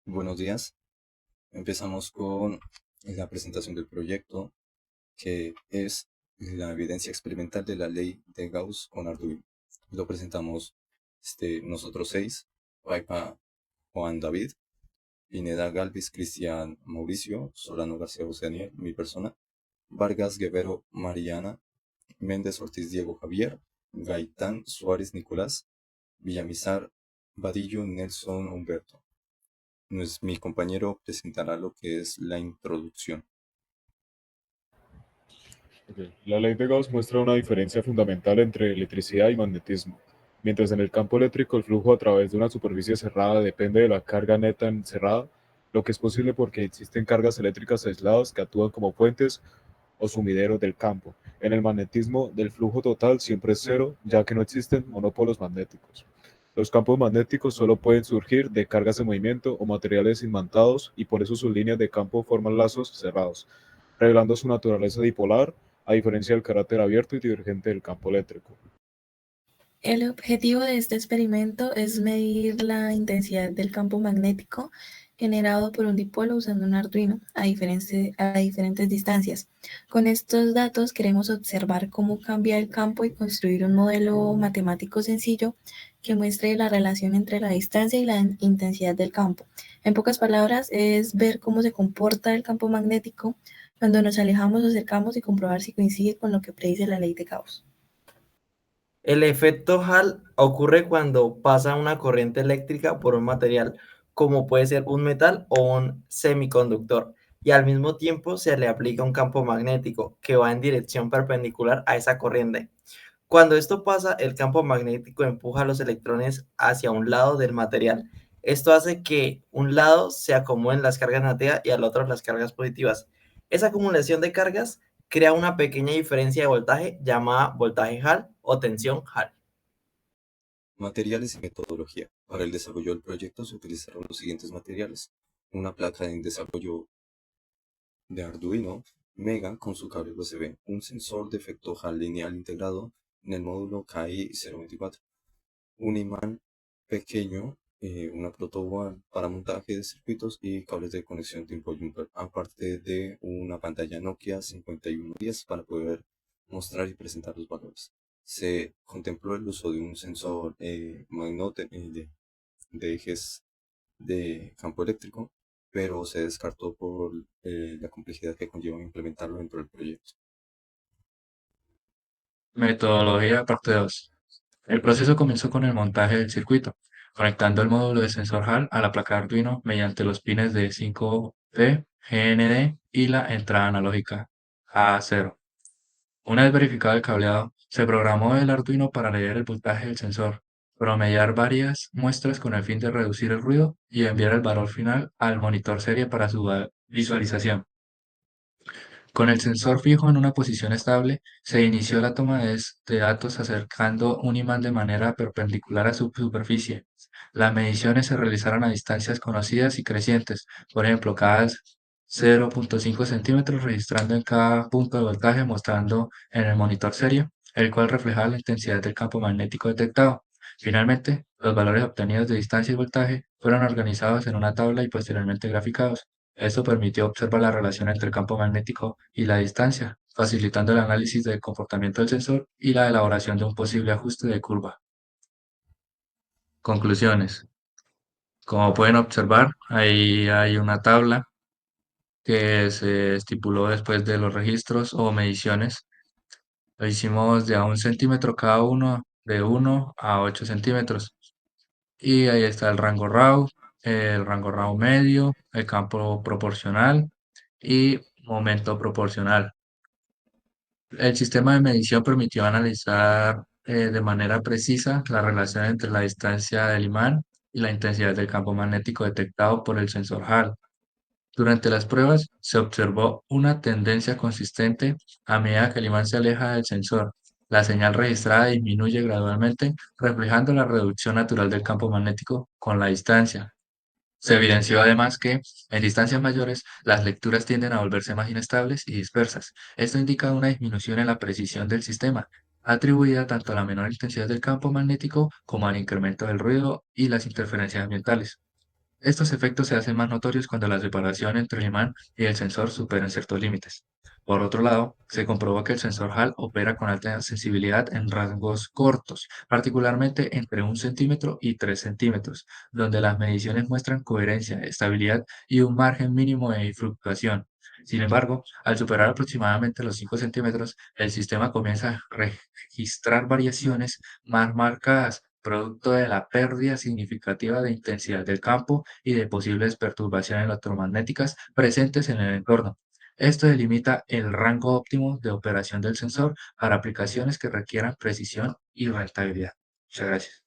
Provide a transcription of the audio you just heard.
Buenos días. Empezamos con la presentación del proyecto, que es la evidencia experimental de la ley de Gauss con Arduino. Lo presentamos nosotros seis: Paipa Juan David, Pineda Galvis Cristian Mauricio, Solano García Daniel, mi persona, Vargas Guevero Mariana, Méndez Ortiz Diego Javier, Gaitán Suárez Nicolás, Villamizar Vadillo Nelson Humberto. Mi compañero presentará lo que es la introducción. Ok. La ley de Gauss muestra una diferencia fundamental entre electricidad y magnetismo. Mientras en el campo eléctrico el flujo a través de una superficie cerrada depende de la carga neta encerrada, lo que es posible porque existen cargas eléctricas aisladas que actúan como puentes o sumideros del campo. En el magnetismo, del flujo total siempre es cero, ya que no existen monopolos magnéticos. Los campos magnéticos solo pueden surgir de cargas en movimiento o materiales imantados y por eso sus líneas de campo forman lazos cerrados, revelando su naturaleza dipolar, a diferencia del carácter abierto y divergente del campo eléctrico. El objetivo de este experimento es medir la intensidad del campo magnético generado por un dipolo usando un Arduino a diferentes distancias. Con estos datos queremos observar cómo cambia el campo y construir un modelo matemático sencillo que muestre la relación entre la distancia y la intensidad del campo. En pocas palabras, es ver cómo se comporta el campo magnético cuando nos alejamos o acercamos y comprobar si coincide con lo que predice la ley de Gauss. El efecto Hall ocurre cuando pasa una corriente eléctrica por un material, como puede ser un metal o un semiconductor, y al mismo tiempo se le aplica un campo magnético que va en dirección perpendicular a esa corriente. Cuando esto pasa, el campo magnético empuja a los electrones hacia un lado del material. Esto hace que un lado se acomoden las cargas negativas y al otro las cargas positivas. Esa acumulación de cargas crea una pequeña diferencia de voltaje llamada voltaje Hall o tensión Hall. Materiales y metodología. Para el desarrollo del proyecto se utilizaron los siguientes materiales: una placa en desarrollo de Arduino Mega con su cable USB, un sensor de efecto Hall lineal integrado en el módulo KI-024, un imán pequeño, una protoboard para montaje de circuitos y cables de conexión tipo jumper, aparte de una pantalla Nokia 5110 para poder mostrar y presentar los valores. Se contempló el uso de un sensor de ejes de campo eléctrico, pero se descartó por la complejidad que conlleva implementarlo dentro del proyecto. Metodología parte 2. El proceso comenzó con el montaje del circuito, conectando el módulo de sensor Hall a la placa Arduino mediante los pines de 5V, GND y la entrada analógica A0. Una vez verificado el cableado, se programó el Arduino para leer el voltaje del sensor, promediar varias muestras con el fin de reducir el ruido y enviar el valor final al monitor serie para su visualización. Con el sensor fijo en una posición estable, se inició la toma de datos acercando un imán de manera perpendicular a su superficie. Las mediciones se realizaron a distancias conocidas y crecientes, por ejemplo, cada 0,5 centímetros, registrando en cada punto de voltaje, mostrando en el monitor serie, el cual reflejaba la intensidad del campo magnético detectado. Finalmente, los valores obtenidos de distancia y voltaje fueron organizados en una tabla y posteriormente graficados. Esto permitió observar la relación entre el campo magnético y la distancia, facilitando el análisis del comportamiento del sensor y la elaboración de un posible ajuste de curva. Conclusiones. Como pueden observar, ahí hay una tabla que se estipuló después de los registros o mediciones. Lo hicimos de a 1 centímetro cada uno, de 1 a 8 centímetros. Y ahí está el rango RAW medio, el campo proporcional y momento proporcional. El sistema de medición permitió analizar de manera precisa la relación entre la distancia del imán y la intensidad del campo magnético detectado por el sensor Hall. Durante las pruebas se observó una tendencia consistente a medida que el imán se aleja del sensor. La señal registrada disminuye gradualmente, reflejando la reducción natural del campo magnético con la distancia. Se evidenció además que, en distancias mayores, las lecturas tienden a volverse más inestables y dispersas. Esto indica una disminución en la precisión del sistema, atribuida tanto a la menor intensidad del campo magnético como al incremento del ruido y las interferencias ambientales. Estos efectos se hacen más notorios cuando la separación entre el imán y el sensor superan ciertos límites. Por otro lado, se comprobó que el sensor Hall opera con alta sensibilidad en rangos cortos, particularmente entre 1 centímetro y 3 centímetros, donde las mediciones muestran coherencia, estabilidad y un margen mínimo de fluctuación. Sin embargo, al superar aproximadamente los 5 centímetros, el sistema comienza a registrar variaciones más marcadas, producto de la pérdida significativa de intensidad del campo y de posibles perturbaciones electromagnéticas presentes en el entorno. Esto delimita el rango óptimo de operación del sensor para aplicaciones que requieran precisión y rentabilidad. Muchas gracias.